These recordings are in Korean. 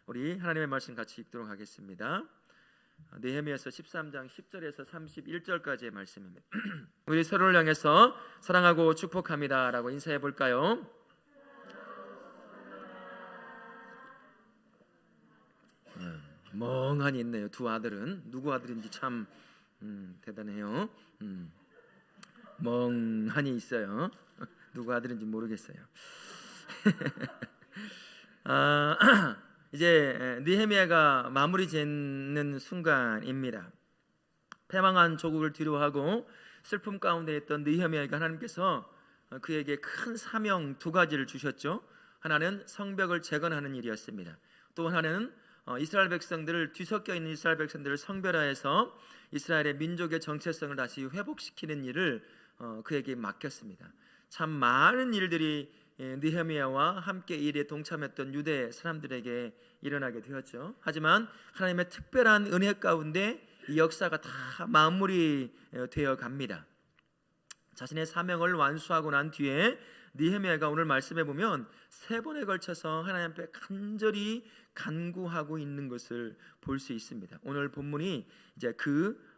우리 하나님의 말씀 같이 읽도록 하겠습니다. 느헤미야서 13장 10절에서 31절까지의 말씀입니다. 우리 서로를 향해서 사랑하고 축복합니다 라고 인사해 볼까요? 멍하니 있네요. 두 아들은 누구 아들인지 참 대단해요. 멍하니 있어요. 누구 아들인지 모르겠어요. 이제 느헤미야가 마무리 짓는 순간입니다. 패망한 조국을 뒤로하고 슬픔 가운데 있던 느헤미야에게 하나님께서 그에게 큰 사명 두 가지를 주셨죠. 하나는 성벽을 재건하는 일이었습니다. 또 하나는 이스라엘 백성들을, 뒤섞여 있는 이스라엘 백성들을 성별화해서 이스라엘의 민족의 정체성을 다시 회복시키는 일을 그에게 맡겼습니다. 참 많은 일들이 느헤미야와 함께 이 일에 동참했던 유대 사람들에게 일어나게 되었죠. 하지만 하나님의 특별한 은혜 가운데 이 역사가 다 마무리되어 갑니다. 자신의 사명을 완수하고 난 뒤에 느헤미야가 오늘 말씀해 보면 세 번에 걸쳐서 하나님 앞에 간절히 간구하고 있는 것을 볼 수 있습니다. 오늘 본문이 이제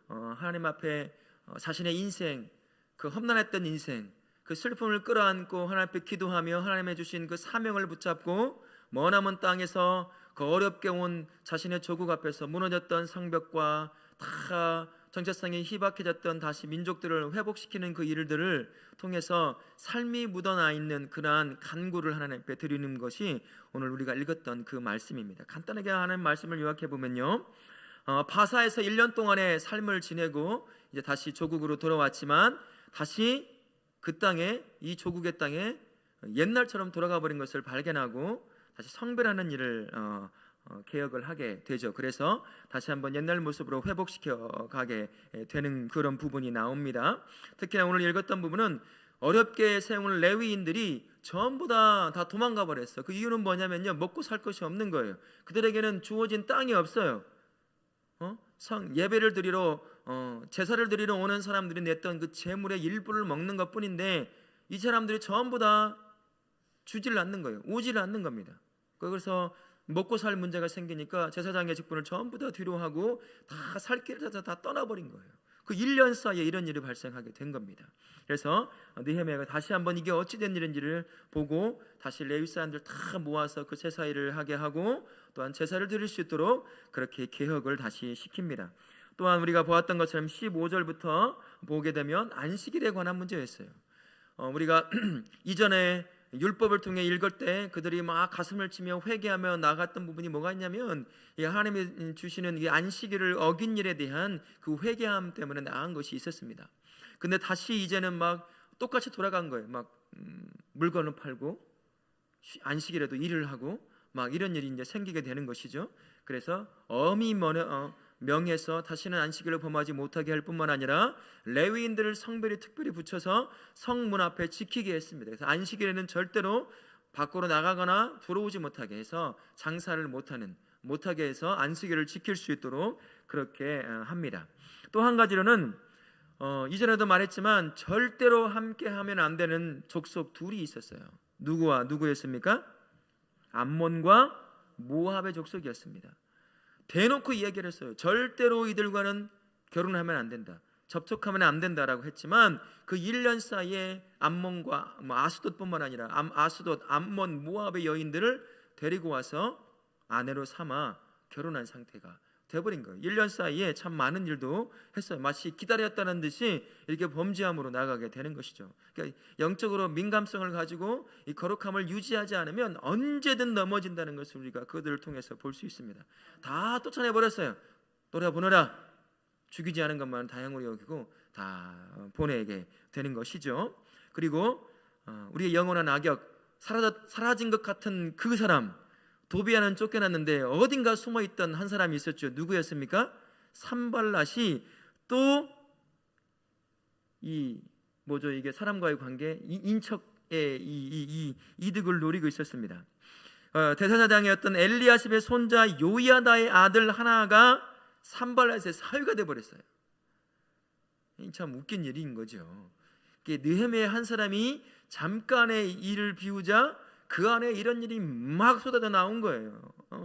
하나님 앞에 자신의 인생, 그 험난했던 인생, 그 슬픔을 끌어안고 하나님 앞에 기도하며 하나님의 주신 그 사명을 붙잡고 머나먼 땅에서 그 어렵게 온 자신의 조국 앞에서 무너졌던 성벽과 다 정체성이 희박해졌던 다시 민족들을 회복시키는 그 일들을 통해서 삶이 묻어나 있는 그러한 간구를 하나님 앞에 드리는 것이 오늘 우리가 읽었던 그 말씀입니다. 간단하게 하나님 말씀을 요약해 보면요, 바사에서 1년 동안의 삶을 지내고 이제 다시 조국으로 돌아왔지만 다시 그 땅에, 이 조국의 땅에 옛날처럼 돌아가 버린 것을 발견하고 다시 성별하는 일을 개혁을 하게 되죠. 그래서 다시 한번 옛날 모습으로 회복시켜 가게 되는 그런 부분이 나옵니다. 특히나 오늘 읽었던 부분은 어렵게 세운 레위인들이 전부 다 도망가 버렸어. 그 이유는 뭐냐면요, 먹고 살 것이 없는 거예요. 그들에게는 주어진 땅이 없어요. 예배를 드리러 제사를 드리러 오는 사람들이 냈던 그 제물의 일부를 먹는 것뿐인데 이 사람들이 전부 다 주질 않는 거예요. 오질 않는 겁니다. 그래서 먹고 살 문제가 생기니까 제사장의 직분을 전부 다 뒤로 하고 다 살 길을 다 떠나버린 거예요. 그 1년 사이에 이런 일이 발생하게 된 겁니다. 그래서 느헤미야가 다시 한번 이게 어찌된 일인지를 보고 다시 레위 사람들 다 모아서 그 제사 일을 하게 하고 또한 제사를 드릴 수 있도록 그렇게 개혁을 다시 시킵니다. 또한 우리가 보았던 것처럼 15절부터 보게 되면 안식일에 관한 문제였어요. 우리가 이전에 율법을 통해 읽을 때 그들이 막 가슴을 치며 회개하며 나갔던 부분이 뭐가 있냐면 하나님이 주시는 이 안식일을 어긴 일에 대한 그 회개함 때문에 나간 것이 있었습니다. 근데 다시 이제는 막 똑같이 돌아간 거예요. 막 물건을 팔고 안식일에도 일을 하고 막 이런 일이 이제 생기게 되는 것이죠. 그래서 명해서 다시는 안식일을 범하지 못하게 할 뿐만 아니라 레위인들을 성별이 특별히 붙여서 성문 앞에 지키게 했습니다. 그래서 안식일에는 절대로 밖으로 나가거나 들어오지 못하게 해서 장사를 못하게 해서 안식일을 지킬 수 있도록 그렇게 합니다. 또 한 가지로는 이전에도 말했지만 절대로 함께하면 안 되는 족속 둘이 있었어요. 누구와 누구였습니까? 암몬과 모압의 족속이었습니다. 대놓고 이야기를 했어요. 절대로 이들과는 결혼하면 안 된다, 접촉하면 안 된다라고 했지만 그 1년 사이에 암몬과 아스돗뿐만 아니라 아스돗, 암몬, 모압의 여인들을 데리고 와서 아내로 삼아 결혼한 상태가 돼버린 거예요. 1년 사이에 참 많은 일도 했어요. 마치 기다렸다는 듯이 이렇게 범죄함으로 나가게 되는 것이죠. 그러니까 영적으로 민감성을 가지고 이 거룩함을 유지하지 않으면 언제든 넘어진다는 것을 우리가 그들을 통해서 볼 수 있습니다. 다 쫓아내버렸어요. 돌아보느라 죽이지 않은 것만 다행으로 여기고 다 보내게 되는 것이죠. 그리고 우리의 영원한 악역, 사라진 것 같은 그 사람, 도비아는 쫓겨났는데 어딘가 숨어있던 한 사람이 있었죠. 누구였습니까? 산발랏이 또 이게 사람과의 관계, 인척의 이득을 노리고 있었습니다. 대사장이었던 엘리야십의 손자 요야다의 아들 하나가 산발랏의 사위가 되어버렸어요. 참 웃긴 일인 거죠. 느헤미야 한 사람이 잠깐의 일을 비우자 그 안에 이런 일이 막 쏟아져 나온 거예요.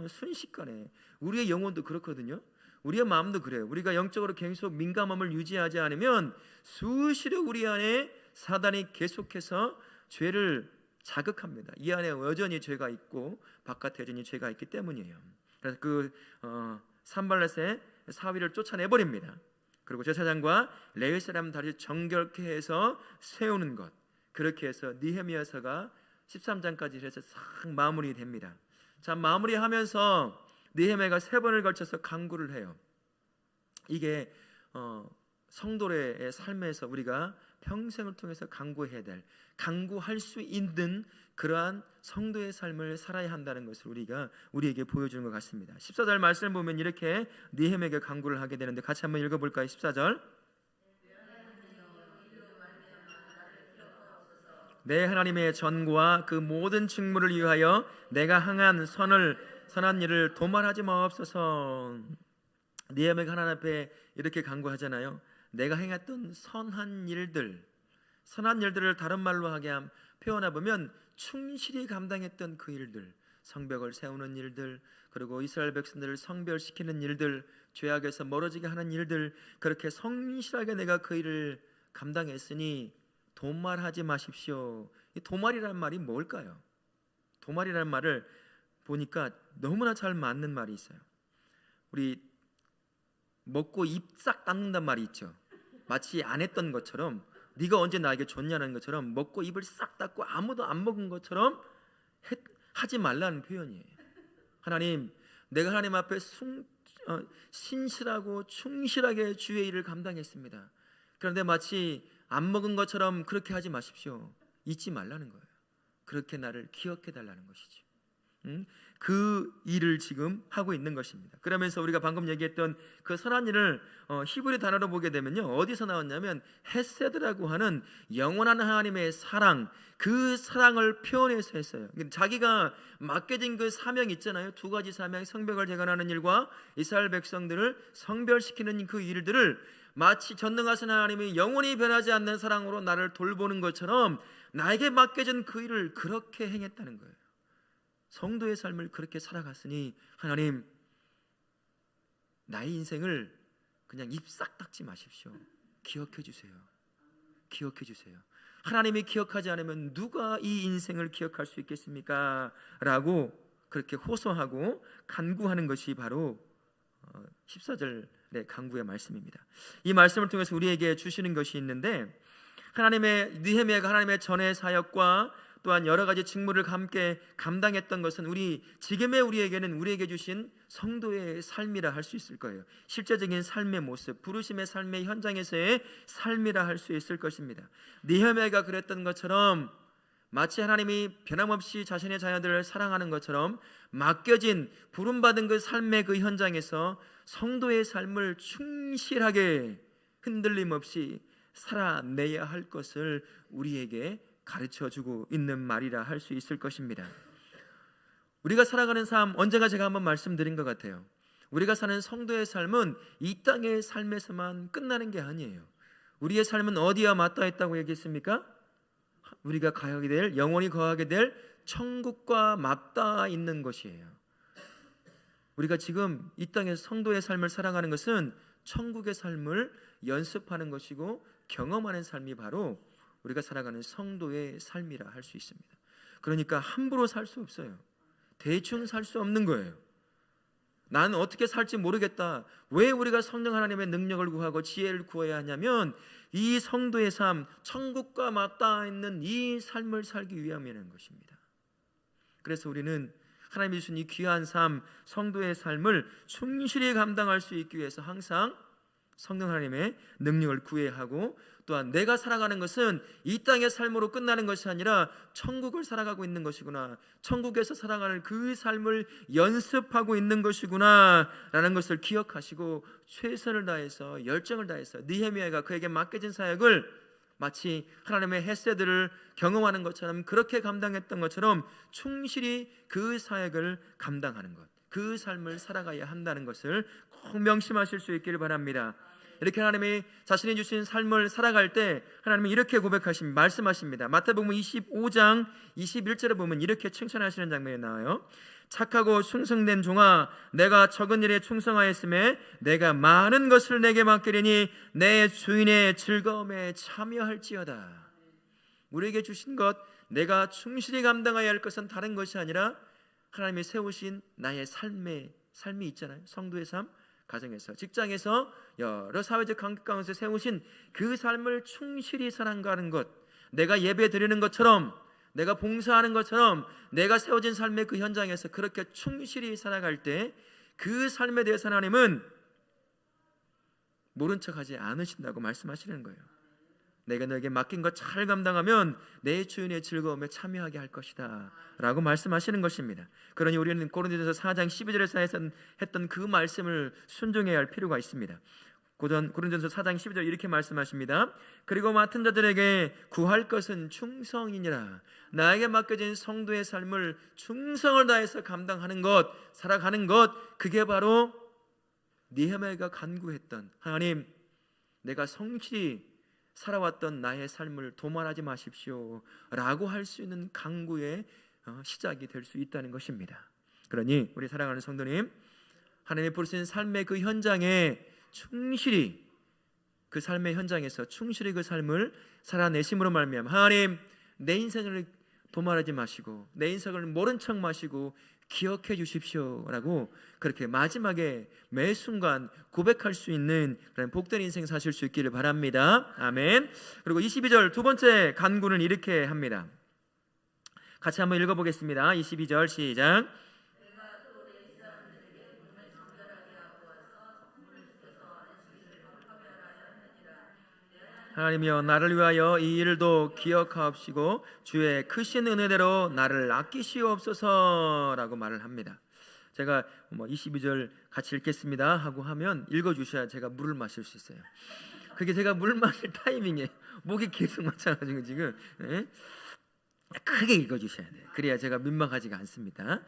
순식간에. 우리의 영혼도 그렇거든요. 우리의 마음도 그래요. 우리가 영적으로 계속 민감함을 유지하지 않으면 수시로 우리 안에 사단이 계속해서 죄를 자극합니다. 이 안에 여전히 죄가 있고 바깥에 여전히 죄가 있기 때문이에요. 그래서 그 산발렛의 사위를 쫓아내버립니다. 그리고 제사장과 레위 사람 다시 정결케 해서 세우는 것, 그렇게 해서 느헤미야서가 13장까지 해서 싹 마무리됩니다. 자, 마무리하면서 느헤미야가 3번을 걸쳐서 간구를 해요. 이게 성도의 삶에서 우리가 평생을 통해서 간구해야 될, 간구할 수 있는 그러한 성도의 삶을 살아야 한다는 것을 우리에게 보여주는 것 같습니다. 14절 말씀을 보면 이렇게 느헤미야에게 간구를 하게 되는데 같이 한번 읽어볼까요? 14절. 내 하나님의 전과 그 모든 직무를 위하여 내가 행한 선한 일을 도말하지 마옵소서. 느헤미야가 하나님 앞에 이렇게 간구하잖아요. 내가 행했던 선한 일들을 다른 말로 표현해보면 충실히 감당했던 그 일들, 성벽을 세우는 일들, 그리고 이스라엘 백성들을 성별시키는 일들, 죄악에서 멀어지게 하는 일들, 그렇게 성실하게 내가 그 일을 감당했으니 도말하지 마십시오. 이 도말이라는 말이 뭘까요? 도말이라는 말을 보니까 너무나 잘 맞는 말이 있어요. 우리 먹고 입 싹 닦는단 말이 있죠. 마치 안 했던 것처럼, 네가 언제 나에게 줬냐는 것처럼 먹고 입을 싹 닦고 아무도 안 먹은 것처럼 하지 말라는 표현이에요. 하나님, 내가 하나님 앞에 신실하고 충실하게 주의 일을 감당했습니다. 그런데 마치 안 먹은 것처럼 그렇게 하지 마십시오. 잊지 말라는 거예요. 그렇게 나를 기억해 달라는 것이죠. 그 일을 지금 하고 있는 것입니다. 그러면서 우리가 방금 얘기했던 그 선한 일을 히브리 단어로 보게 되면요, 어디서 나왔냐면 헤세드라고 하는 영원한 하나님의 사랑, 그 사랑을 표현해서 했어요. 자기가 맡겨진 그 사명 있잖아요. 2가지 사명, 성벽을 재건하는 일과 이스라엘 백성들을 성별시키는 그 일들을 마치 전능하신 하나님이 영원히 변하지 않는 사랑으로 나를 돌보는 것처럼 나에게 맡겨진 그 일을 그렇게 행했다는 거예요. 성도의 삶을 그렇게 살아갔으니 하나님, 나의 인생을 그냥 입 싹 닦지 마십시오. 기억해 주세요. 기억해 주세요. 하나님이 기억하지 않으면 누가 이 인생을 기억할 수 있겠습니까? 라고 그렇게 호소하고 간구하는 것이 바로 14절의 간구의 말씀입니다. 이 말씀을 통해서 우리에게 주시는 것이 있는데, 느헤미야가 하나님의 전의 사역과 또한 여러 가지 직무를 함께 감당했던 것은 우리에게 주신 성도의 삶이라 할 수 있을 거예요. 실제적인 삶의 모습, 부르심의 삶의 현장에서의 삶이라 할 수 있을 것입니다. 느헤미야가 그랬던 것처럼 마치 하나님이 변함없이 자신의 자녀들을 사랑하는 것처럼 맡겨진 부름받은 그 삶의 그 현장에서 성도의 삶을 충실하게 흔들림 없이 살아내야 할 것을 우리에게 가르쳐주고 있는 말이라 할 수 있을 것입니다. 우리가 살아가는 삶, 언젠가 제가 한번 말씀드린 것 같아요. 우리가 사는 성도의 삶은 이 땅의 삶에서만 끝나는 게 아니에요. 우리의 삶은 어디와 맞닿아 있다고 얘기했습니까? 우리가 영원히 거하게 될 천국과 맞닿아 있는 것이에요. 우리가 지금 이 땅에서 성도의 삶을 살아가는 것은 천국의 삶을 연습하는 것이고 경험하는 삶이 바로 우리가 살아가는 성도의 삶이라 할 수 있습니다. 그러니까 함부로 살 수 없어요. 대충 살 수 없는 거예요. 나는 어떻게 살지 모르겠다. 왜 우리가 성령 하나님의 능력을 구하고 지혜를 구해야 하냐면 이 성도의 삶, 천국과 맞닿아 있는 이 삶을 살기 위함이라는 것입니다. 그래서 우리는 하나님이 주신 이 귀한 삶, 성도의 삶을 충실히 감당할 수 있기 위해서 항상 성령 하나님의 능력을 구해야 하고, 또한 내가 살아가는 것은 이 땅의 삶으로 끝나는 것이 아니라 천국을 살아가고 있는 것이구나, 천국에서 살아가는 그 삶을 연습하고 있는 것이구나 라는 것을 기억하시고 최선을 다해서, 열정을 다해서 느헤미야가 그에게 맡겨진 사역을 마치 하나님의 헤세드를 경험하는 것처럼, 그렇게 감당했던 것처럼 충실히 그 사역을 감당하는 것, 그 삶을 살아가야 한다는 것을 꼭 명심하실 수 있기를 바랍니다. 이렇게 하나님이 자신이 주신 삶을 살아갈 때 하나님이 이렇게 말씀하십니다. 마태복음 25장 21절에 보면 이렇게 칭찬하시는 장면이 나와요. 착하고 충성된 종아, 내가 적은 일에 충성하였음에 내가 많은 것을 내게 맡기리니 내 주인의 즐거움에 참여할지어다. 우리에게 주신 것, 내가 충실히 감당해야 할 것은 다른 것이 아니라 하나님이 세우신 나의 삶이 있잖아요. 성도의 삶, 가정에서, 직장에서, 여러 사회적 관계 가운데서 세우신 그 삶을 충실히 살아가는 것, 내가 예배 드리는 것처럼, 내가 봉사하는 것처럼 내가 세워진 삶의 그 현장에서 그렇게 충실히 살아갈 때 그 삶에 대해서 하나님은 모른 척하지 않으신다고 말씀하시는 거예요. 내가 너에게 맡긴 것 잘 감당하면 내 주인의 즐거움에 참여하게 할 것이다 라고 말씀하시는 것입니다. 그러니 우리는 고린도전서 4장 12절에서 했던 그 말씀을 순종해야 할 필요가 있습니다. 고린도전서 4장 12절 이렇게 말씀하십니다. 그리고 맡은 자들에게 구할 것은 충성이니라. 나에게 맡겨진 성도의 삶을 충성을 다해서 감당하는 것, 살아가는 것, 그게 바로 느헤미야가 간구했던, 하나님, 내가 성실히 살아왔던 나의 삶을 도말하지 마십시오 라고 할 수 있는 간구의 시작이 될 수 있다는 것입니다. 그러니 우리 사랑하는 성도님, 하나님이 부르신 삶의 그 현장에 충실히, 그 삶의 현장에서 충실히 그 삶을 살아내심으로 말미암아 하나님, 내 인생을 도말하지 마시고 내 인생을 모른 척 마시고 기억해 주십시오 라고 그렇게 마지막에 매 순간 고백할 수 있는 그런 복된 인생 사실 수 있기를 바랍니다. 아멘. 그리고 22절 두 번째 간구는 이렇게 합니다. 같이 한번 읽어보겠습니다. 22절 시작. 하나님이여, 나를 위하여 이 일도 기억하옵시고 주의 크신 은혜대로 나를 아끼시옵소서 라고 말을 합니다. 제가 22절 같이 읽겠습니다 하고 하면 읽어주셔야 제가 물을 마실 수 있어요. 그게 제가 물 마실 타이밍에 목이 계속 맞춰가지고 지금 크게 읽어주셔야 돼요. 그래야 제가 민망하지가 않습니다.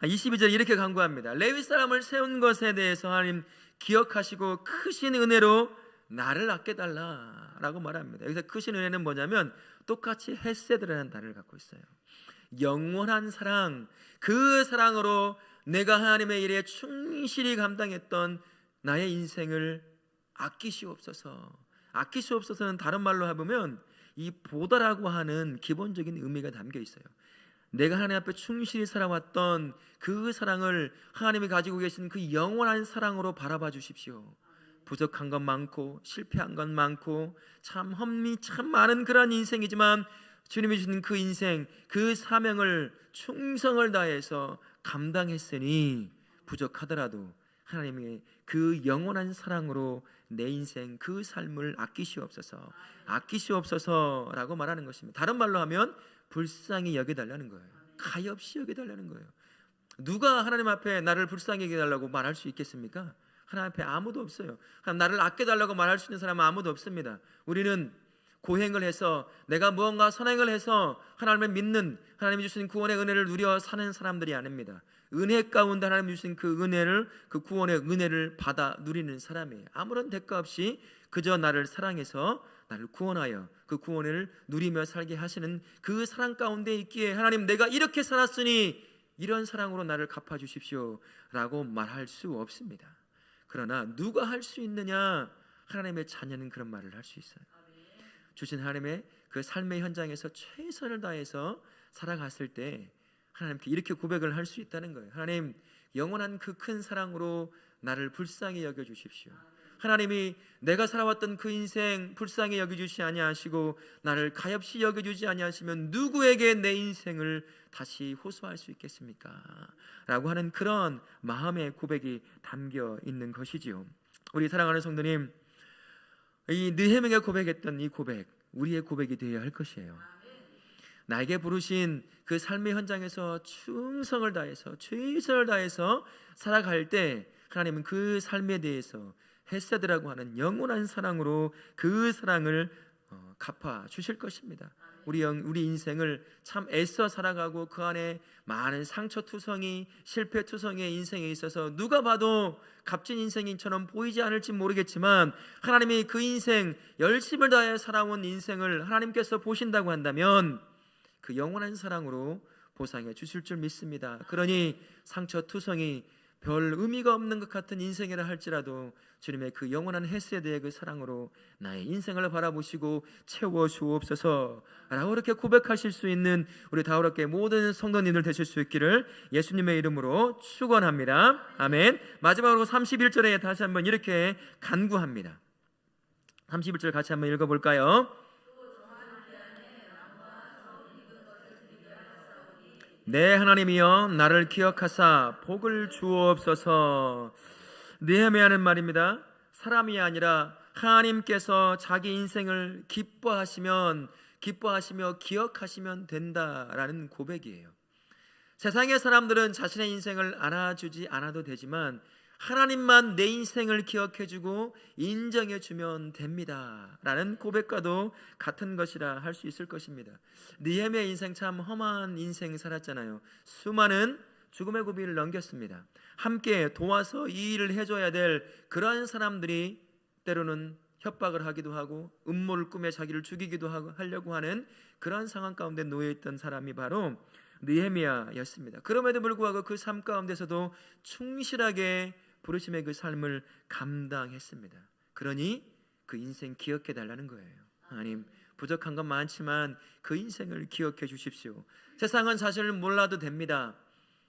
22절 이렇게 간구합니다. 레위 사람을 세운 것에 대해서 하나님 기억하시고 크신 은혜로 나를 아껴달라라고 말합니다. 여기서 크신 은혜는 뭐냐면 똑같이 헤세드라는 단어를 갖고 있어요. 영원한 사랑, 그 사랑으로 내가 하나님의 일에 충실히 감당했던 나의 인생을 아끼시옵소서. 아끼시옵소서는 다른 말로 해보면 이 보다라고 하는 기본적인 의미가 담겨 있어요. 내가 하나님 앞에 충실히 살아왔던 그 사랑을 하나님이 가지고 계신 그 영원한 사랑으로 바라봐 주십시오. 부족한 건 많고 실패한 건 많고 참 험리 참 많은 그런 인생이지만 주님이 주신 그 인생, 그 사명을 충성을 다해서 감당했으니 부족하더라도 하나님의 그 영원한 사랑으로 내 인생 그 삶을 아끼시옵소서라고 말하는 것입니다. 다른 말로 하면 불쌍히 여겨달라는 거예요. 가엾이 여겨달라는 거예요. 누가 하나님 앞에 나를 불쌍히 여겨달라고 말할 수 있겠습니까? 하나님 앞에 아무도 없어요. 나를 아껴달라고 말할 수 있는 사람은 아무도 없습니다. 우리는 고행을 해서, 내가 무언가 선행을 해서 하나님을 믿는, 하나님이 주신 구원의 은혜를 누려 사는 사람들이 아닙니다. 은혜 가운데 하나님이 주신 그 은혜를, 그 구원의 은혜를 받아 누리는 사람이에요. 아무런 대가 없이 그저 나를 사랑해서 나를 구원하여 그 구원을 누리며 살게 하시는 그 사랑 가운데 있기에 하나님, 내가 이렇게 살았으니 이런 사랑으로 나를 갚아주십시오 라고 말할 수 없습니다. 그러나 누가 할 수 있느냐? 하나님의 자녀는 그런 말을 할 수 있어요. 주신 하나님의 그 삶의 현장에서 최선을 다해서 살아갔을 때 하나님께 이렇게 고백을 할 수 있다는 거예요. 하나님, 영원한 그 큰 사랑으로 나를 불쌍히 여겨주십시오. 하나님이 내가 살아왔던 그 인생 불쌍히 여겨주시 아니하시고 나를 가엾이 여겨주지 아니하시면 누구에게 내 인생을 다시 호소할 수 있겠습니까? 라고 하는 그런 마음의 고백이 담겨 있는 것이지요. 우리 사랑하는 성도님, 이 느헤미야가 고백했던 이 고백, 우리의 고백이 되어야 할 것이에요. 나에게 부르신 그 삶의 현장에서 충성을 다해서 최선을 다해서 살아갈 때 하나님은 그 삶에 대해서 헤세드라고 하는 영원한 사랑으로 그 사랑을 갚아 주실 것입니다. 우리 인생을 참 애써 살아가고 그 안에 많은 상처투성이, 실패투성이의 인생에 있어서 누가 봐도 값진 인생인처럼 보이지 않을지 모르겠지만 하나님이 그 인생, 열심을 다해 살아온 인생을 하나님께서 보신다고 한다면 그 영원한 사랑으로 보상해 주실 줄 믿습니다. 그러니 상처투성이 별 의미가 없는 것 같은 인생이라 할지라도 주님의 그 영원한 헤세드의 그 사랑으로 나의 인생을 바라보시고 채워주옵소서 라고 그렇게 고백하실 수 있는 우리 다우락교회 모든 성도님들 되실 수 있기를 예수님의 이름으로 축원합니다. 아멘. 마지막으로 31절에 다시 한번 이렇게 간구합니다. 31절 같이 한번 읽어볼까요? 내 하나님이여 나를 기억하사 복을 주옵소서. 느헤미야는 말입니다, 사람이 아니라 하나님께서 자기 인생을 기뻐하시며 기억하시면 된다라는 고백이에요. 세상의 사람들은 자신의 인생을 알아주지 않아도 되지만 하나님만 내 인생을 기억해주고 인정해주면 됩니다 라는 고백과도 같은 것이라 할 수 있을 것입니다. 느헤미야 인생 참 험한 인생 살았잖아요. 수많은 죽음의 고비를 넘겼습니다. 함께 도와서 이 일을 해줘야 될 그러한 사람들이 때로는 협박을 하기도 하고 음모를 꾸며 자기를 죽이기도 하려고 하는 그런 상황 가운데 놓여있던 사람이 바로 느헤미야였습니다. 그럼에도 불구하고 그 삶 가운데서도 충실하게 부르심의 그 삶을 감당했습니다. 그러니 그 인생 기억해 달라는 거예요. 하나님, 부족한 건 많지만 그 인생을 기억해 주십시오. 세상은 사실 몰라도 됩니다.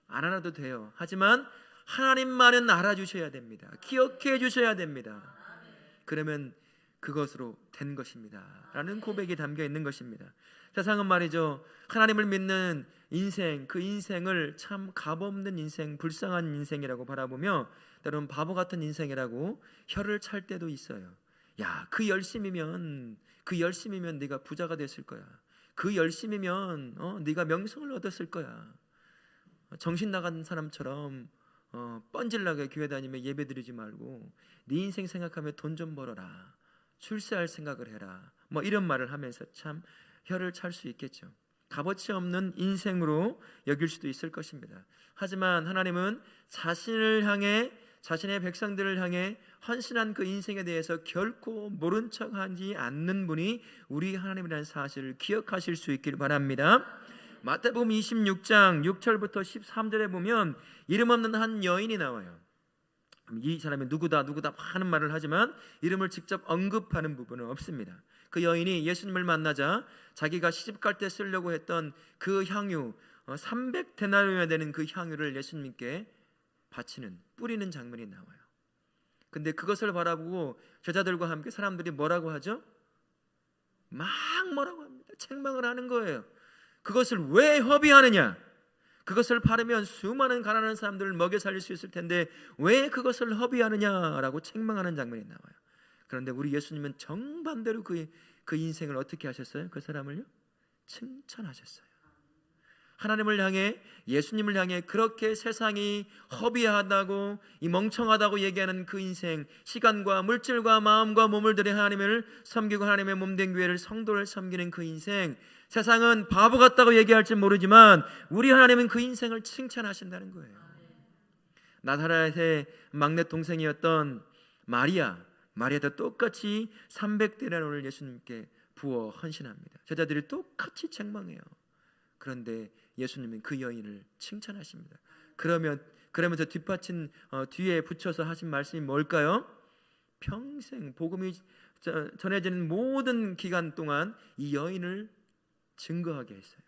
안 알아도 돼요. 하지만 하나님만은 알아주셔야 됩니다. 기억해 주셔야 됩니다. 그러면 그것으로 된 것입니다 라는 고백이 담겨 있는 것입니다. 세상은 말이죠, 하나님을 믿는 인생, 그 인생을 참 값없는 인생, 불쌍한 인생이라고 바라보며 때로는 바보 같은 인생이라고 혀를 찰 때도 있어요. 야, 그 열심이면 네가 부자가 됐을 거야. 그 열심이면 네가 명성을 얻었을 거야. 정신 나간 사람처럼 뻔질나게 교회 다니며 예배 드리지 말고 네 인생 생각하며 돈 좀 벌어라, 출세할 생각을 해라, 뭐 이런 말을 하면서 참 혀를 찰 수 있겠죠. 값어치 없는 인생으로 여길 수도 있을 것입니다. 하지만 하나님은 자신을 향해, 자신의 백성들을 향해 헌신한 그 인생에 대해서 결코 모른 척하지 않는 분이 우리 하나님이라는 사실을 기억하실 수 있기를 바랍니다. 마태복음 26장 6절부터 13절에 보면 이름 없는 한 여인이 나와요. 이 사람이 누구다 하는 말을 하지만 이름을 직접 언급하는 부분은 없습니다. 그 여인이 예수님을 만나자 자기가 시집갈 때 쓰려고 했던 그 향유 300데나리온이나 되는 그 향유를 예수님께 바치는, 뿌리는 장면이 나와요. 근데 그것을 바라보고 제자들과 함께 사람들이 뭐라고 하죠? 막 뭐라고 합니다. 책망을 하는 거예요. 그것을 왜 허비하느냐? 그것을 바르면 수많은 가난한 사람들을 먹여 살릴 수 있을 텐데 왜 그것을 허비하느냐라고 책망하는 장면이 나와요. 그런데 우리 예수님은 정반대로 그 인생을 어떻게 하셨어요? 그 사람을요? 칭찬하셨어요. 하나님을 향해, 예수님을 향해 그렇게 세상이 허비하다고, 이 멍청하다고 얘기하는 그 인생, 시간과 물질과 마음과 몸을 들여 하나님을 섬기고 하나님의 몸된 교회를, 성도를 섬기는 그 인생, 세상은 바보 같다고 얘기할지 모르지만 우리 하나님은 그 인생을 칭찬하신다는 거예요. 나사렛의 막내 동생이었던 마리아도 똑같이 300데나리온을 예수님께 부어 헌신합니다. 제자들이 똑같이 책망해요. 그런데 예수님은 그 여인을 칭찬하십니다. 그러면서 뒷받침 뒤에 붙여서 하신 말씀이 뭘까요? 평생 복음이 전해지는 모든 기간 동안 이 여인을 증거하게 했어요.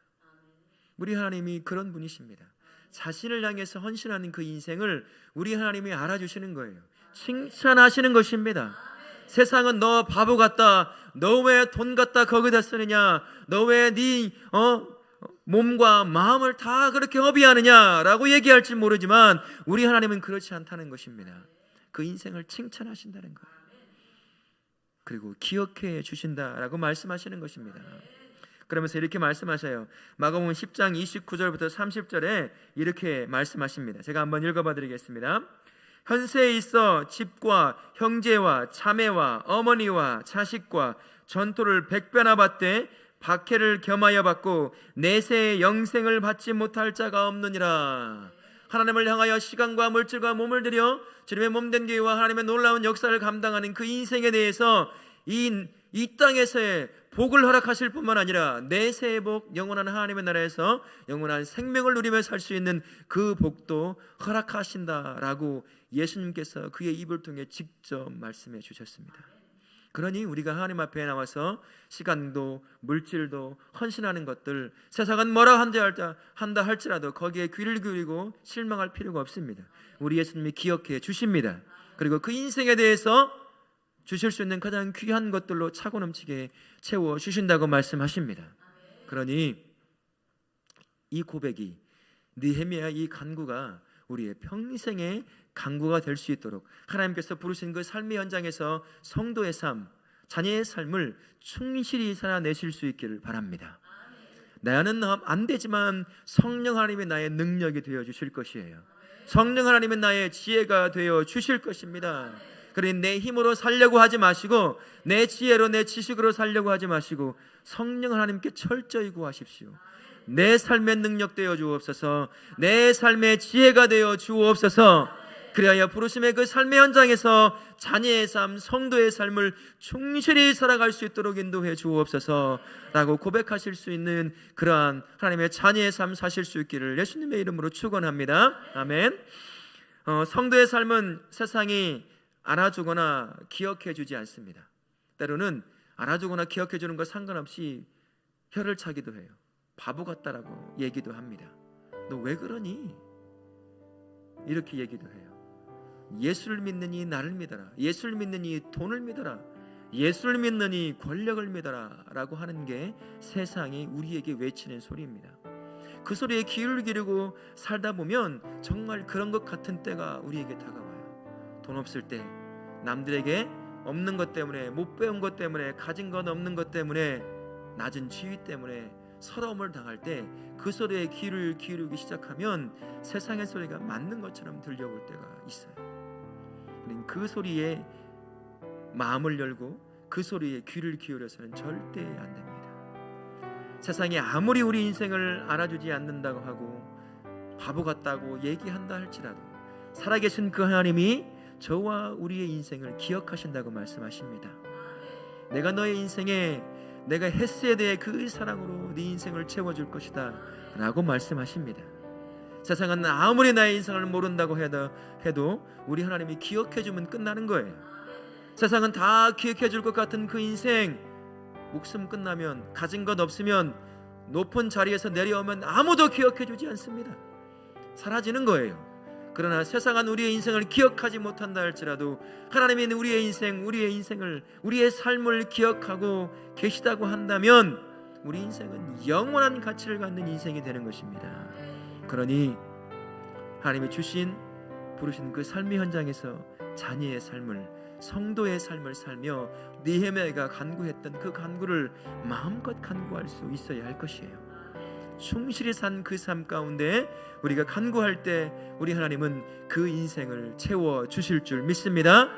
우리 하나님이 그런 분이십니다. 자신을 향해서 헌신하는 그 인생을 우리 하나님이 알아주시는 거예요. 칭찬하시는 것입니다. 세상은 너 바보 같다, 너 왜 돈 갖다 거기다 쓰느냐, 너 왜 네 몸과 마음을 다 그렇게 허비하느냐라고 얘기할지 모르지만 우리 하나님은 그렇지 않다는 것입니다. 그 인생을 칭찬하신다는 거예요. 그리고 기억해 주신다라고 말씀하시는 것입니다. 그러면서 이렇게 말씀하셔요. 마가복음 10장 29절부터 30절에 이렇게 말씀하십니다. 제가 한번 읽어봐 드리겠습니다. 현세에 있어 집과 형제와 자매와 어머니와 자식과 전토를 100배나 받되 박해를 겸하여 받고 내세의 영생을 받지 못할 자가 없느니라. 하나님을 향하여 시간과 물질과 몸을 들여 주님의 몸된 교회와 하나님의 놀라운 역사를 감당하는 그 인생에 대해서 이 땅에서의 복을 허락하실 뿐만 아니라 내세의 복, 영원한 하나님의 나라에서 영원한 생명을 누리며 살 수 있는 그 복도 허락하신다라고 예수님께서 그의 입을 통해 직접 말씀해 주셨습니다. 그러니 우리가 하나님 앞에 나와서 시간도 물질도 헌신하는 것들, 세상은 뭐라 한다 할지라도 거기에 귀를 기울이고 실망할 필요가 없습니다. 우리 예수님이 기억해 주십니다. 그리고 그 인생에 대해서 주실 수 있는 가장 귀한 것들로 차고 넘치게 채워 주신다고 말씀하십니다. 그러니 이 고백이, 느헤미야의 이 간구가 우리의 평생의 간구가 될 수 있도록 하나님께서 부르신 그 삶의 현장에서 성도의 삶, 자녀의 삶을 충실히 살아내실 수 있기를 바랍니다. 나는 안 되지만 성령 하나님이 나의 능력이 되어 주실 것이에요. 성령 하나님은 나의 지혜가 되어 주실 것입니다. 그러니 내 힘으로 살려고 하지 마시고, 내 지혜로 내 지식으로 살려고 하지 마시고 성령 하나님께 철저히 구하십시오. 내 삶의 능력 되어 주옵소서, 내 삶의 지혜가 되어 주옵소서. 그리하여 부르심의 그 삶의 현장에서 자녀의 삶, 성도의 삶을 충실히 살아갈 수 있도록 인도해 주옵소서 라고 고백하실 수 있는 그러한 하나님의 자녀의 삶 사실 수 있기를 예수님의 이름으로 축원합니다. 아멘. 성도의 삶은 세상이 알아주거나 기억해 주지 않습니다. 때로는 알아주거나 기억해 주는 것 상관없이 혀를 차기도 해요. 바보 같다라고 얘기도 합니다. 너 왜 그러니? 이렇게 얘기도 해요. 예수를 믿느니 나를 믿어라, 예수를 믿느니 돈을 믿어라, 예수를 믿느니 권력을 믿어라 라고 하는 게 세상이 우리에게 외치는 소리입니다. 그 소리에 귀를 기르고 살다 보면 정말 그런 것 같은 때가 우리에게 다가와요. 돈 없을 때, 남들에게 없는 것 때문에, 못 배운 것 때문에, 가진 것 없는 것 때문에, 낮은 지위 때문에 서러움을 당할 때 그 소리에 귀를 기울이기 시작하면 세상의 소리가 맞는 것처럼 들려올 때가 있어요. 그 소리에 마음을 열고 그 소리에 귀를 기울여서는 절대 안 됩니다. 세상이 아무리 우리 인생을 알아주지 않는다고 하고 바보 같다고 얘기한다 할지라도 살아계신 그 하나님이 저와 우리의 인생을 기억하신다고 말씀하십니다. 내가 너의 인생에 내가 했어야 될 그 사랑으로 네 인생을 채워줄 것이다 라고 말씀하십니다. 세상은 아무리 나의 인생을 모른다고 해도 우리 하나님이 기억해주면 끝나는 거예요. 세상은 다 기억해줄 것 같은 그 인생, 목숨 끝나면, 가진 것 없으면, 높은 자리에서 내려오면 아무도 기억해주지 않습니다. 사라지는 거예요. 그러나 세상은 우리의 인생을 기억하지 못한다 할지라도 하나님이 우리의 인생을, 우리의 삶을 기억하고 계시다고 한다면 우리 인생은 영원한 가치를 갖는 인생이 되는 것입니다. 그러니 하나님이 부르신 그 삶의 현장에서 자녀의 삶을, 성도의 삶을 살며 느헤미야가 간구했던 그 간구를 마음껏 간구할 수 있어야 할 것이에요. 충실히 산 그 삶 가운데 우리가 간구할 때 우리 하나님은 그 인생을 채워 주실 줄 믿습니다.